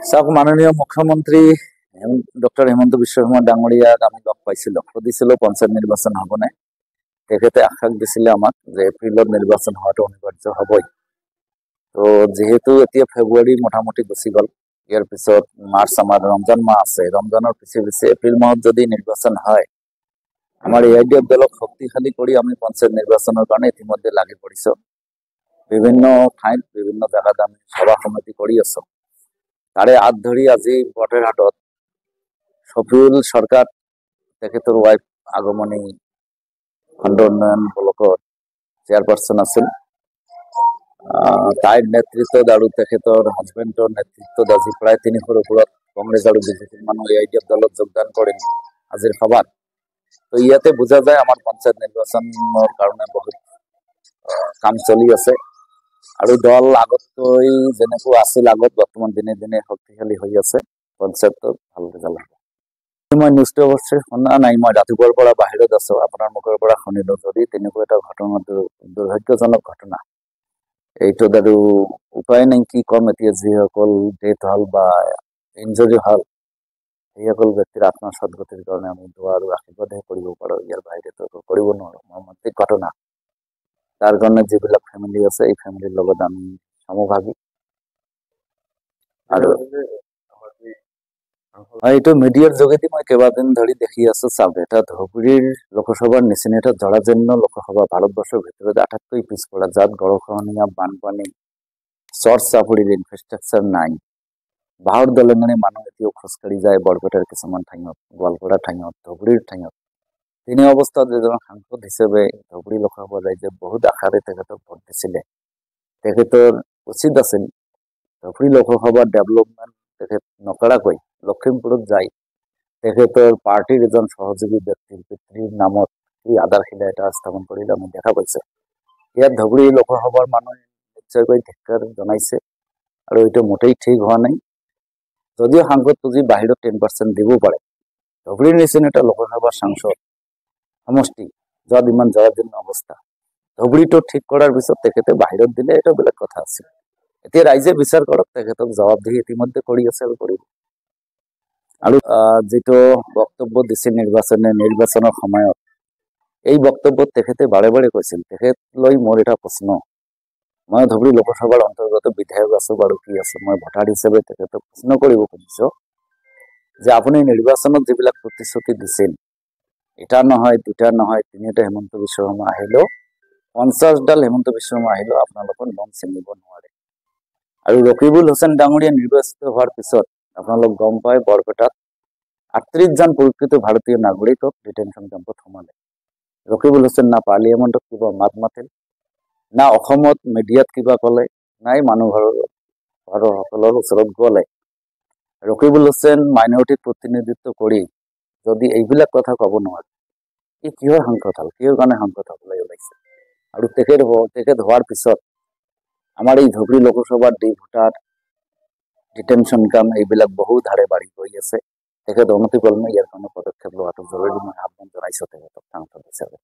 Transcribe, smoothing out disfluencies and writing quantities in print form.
চাওক মাননীয় মুখ্যমন্ত্ৰী ডক্টৰ হিমন্ত বিশ্ব শৰ্মা ডাঙৰীয়াক আমি লগ পাইছিলো, সুধিছিলো পঞ্চায়ত নিৰ্বাচন হ'বনে। তেখেতে আশ্বাস দিছিলে আমাক যে এপ্ৰিলত নিৰ্বাচন হোৱাটো অনিবাৰ্য হ'বই। তো যেহেতু এতিয়া ফেব্ৰুৱাৰী মোটামুটি গুচি গ'ল, ইয়াৰ পিছত মাৰ্চ আমাৰ ৰমজান মাহ আছে, ৰমজানৰ পিছে পিছে এপ্ৰিল মাহত যদি নিৰ্বাচন হয়, আমাৰ AIDF দলক শক্তিশালী কৰি আমি পঞ্চায়ত নিৰ্বাচনৰ কাৰণে ইতিমধ্যে লাগি পৰিছো। বিভিন্ন ঠাইত বিভিন্ন জেগাত আমি সভা সমিতি কৰি আছো। তাৰে হাত ধৰি আজি বটেৰহাটত শফিউল সৰকাৰ তেখেতৰ ওয়াইফ আগমনী খণ্ড উন্নয়ন ব্লকৰ চেয়াৰপাৰ্চন আছিল। তাইৰ নেতৃত্বত আৰু তেখেতৰ হাজবেণ্ডৰ নেতৃত্বত আজি প্ৰায় 300ৰ ওপৰত কংগ্ৰেছ আৰু বিজেপিৰ মানুহ AIDF দলত যোগদান কৰিল আজিৰ সভাত। তো ইয়াতে বুজা যায় আমাৰ পঞ্চায়ত নিৰ্বাচনৰ কাৰণে বহুত কাম চলি আছে আৰু দল আগতকৈ যেনেকুৱা আছিল আগত বৰ্তমান দিনে দিনে শক্তিশালী হৈ আছে। পঞ্চায়তত ভাল ৰিজাল্ট হ'ব। মই নিউজটো অৱশ্যে শুনা নাই, মই ৰাতিপুৱাৰ পৰা বাহিৰত আছো, আপোনাৰ মুখৰ পৰা শুনিলো। যদি তেনেকুৱা এটা ঘটনা, দুৰ্ভাগ্যজনক ঘটনা, এইটোত আৰু উপায় নাই, কি কম এতিয়া। যিসকল ডেথ হল বা ইঞ্জুৰি হল, সেইসকল ব্যক্তিৰ আত্মা সদ্গতিৰ কাৰণে আমি দোৱা আৰু আশীৰ্বাদহে কৰিব পাৰো, ইয়াৰ বাহিৰেতো কৰিব নোৱাৰো। মৰ্মান্তিক ঘটনা, তাৰ কাৰণে যিবিলাক ফেমিলি আছে এই ফেমিলিৰ লগত আমি সমভাগী। আৰু এইটো মিডিয়াৰ যোগেদি মই কেইবাদিন ধৰি দেখি আছো। চাওক, এটা ধুবুৰীৰ লোকসভাৰ নিচিনা এটা জৰাজীৰ্ণ লোকসভা, ভাৰতবৰ্ষৰ ভিতৰত আটাইতকৈ পিছপৰা, যাত গৰাখহনীয়া, বানপানী, চৰ চাপৰিৰ ইনফ্ৰাষ্ট্ৰাকচাৰ নাই, বাঁহৰ দলঙেৰে মানুহ এতিয়াও খোজকাঢ়ি যায় বৰপেটাৰ কিছুমান ঠাইত, গোৱালপাৰা ঠাইত, ধুবুৰীৰ ঠাইত। তেনে অৱস্থাত এজন সাংসদ হিচাপে ধুবুৰী লোকসভা ৰাইজে বহুত আশাৰে তেখেতক ভোট দিছিলে। তেখেতৰ উচিত আছিল ধুবুৰী লোকসভাৰ ডেভেলপমেণ্ট তেখেত নকৰাকৈ লখিমপুৰত যাই তেখেতৰ পাৰ্টিৰ এজন সহযোগী ব্যক্তিৰ পিতৃৰ নামত এই আধাৰশিলা এটা স্থাপন কৰিলে আমি দেখা পাইছো। ইয়াত ধুবুৰী লোকসভাৰ মানুহে নিশ্চয়কৈ ধিক্কাৰ জনাইছে আৰু এইটো মোটেই ঠিক হোৱা নাই। যদিও সাংসদ পুঁজি বাহিৰত 10% দিব পাৰে, ধুবুৰীৰ নিচিনা এটা লোকসভাৰ সাংসদ সমষ্টি যত ইমান জৰাজীৰ্ণ অৱস্থা, ধুবুৰীটো ঠিক কৰাৰ পিছত তেখেতে বাহিৰত দিলে এটা বেলেগ কথা আছিল। এতিয়া ৰাইজে বিচাৰ কৰক, তেখেতক জবাবদিহি ইতিমধ্যে কৰি আছে আৰু কৰিব। আৰু যেটো বক্তব্য দিছিল নিৰ্বাচনৰ সময়ত, এই বক্তব্যত তেখেতে বাৰে বাৰে কৈছিল, তেখেত লৈ মোৰ এটা প্ৰশ্ন, মই ধুবুৰী লোকসভাৰ অন্তৰ্গত বিধায়ক আছো বাৰু, কি আছে, মই ভোটাৰ হিচাপে তেখেতক প্ৰশ্ন কৰিব খুজিছো যে আপুনি নিৰ্বাচনত যিবিলাক প্ৰতিশ্ৰুতি দিছিল, এটা নহয়, দুটা নহয়, তিনিটা হিমন্ত বিশ্ব শৰ্মা আহিলেও, 50ডাল হিমন্ত বিশ্ব শৰ্মা আহিলেও আপোনালোকৰ নাম চিনিব নোৱাৰে। আৰু ৰকিবুল হুছেইন ডাঙৰীয়া নিৰ্বাচিত হোৱাৰ পিছত আপোনালোক গম পায় বৰপেটাত 38জন প্ৰকৃত ভাৰতীয় নাগৰিকক ডিটেনশ্যন কেম্পত সোমালে। ৰকিবুল হুছেইন না পাৰ্লিয়ামেণ্টত কিবা মাত মাতিল, না অসমত মিডিয়াত কিবা ক'লে, নাই মানুহ ঘৰৰ ওচৰত গ'লে। ৰকিবুল হুছেইন মাইনৰিটিক প্ৰতিনিধিত্ব কৰি যদি এইবিলাক কথা ক'ব নোৱাৰে, ই কিহৰ সাংসদ হ'ল, কিহৰ কাৰণে সাংসদ হ'বলৈ ওলাইছে। আৰু তেখেত হোৱাৰ পিছত আমাৰ এই ধুবুৰী লোকসভাৰ ভোটাৰ ডিটেনশ্যন কেম্প এইবিলাক বহুত হাৰে বাঢ়ি গৈ আছে। তেখেত অনতিপলমে ইয়াৰ কাৰণে পদক্ষেপ লোৱাটো জৰুৰী, মই আহ্বান জনাইছো তেখেতক সাংসদ হিচাপে।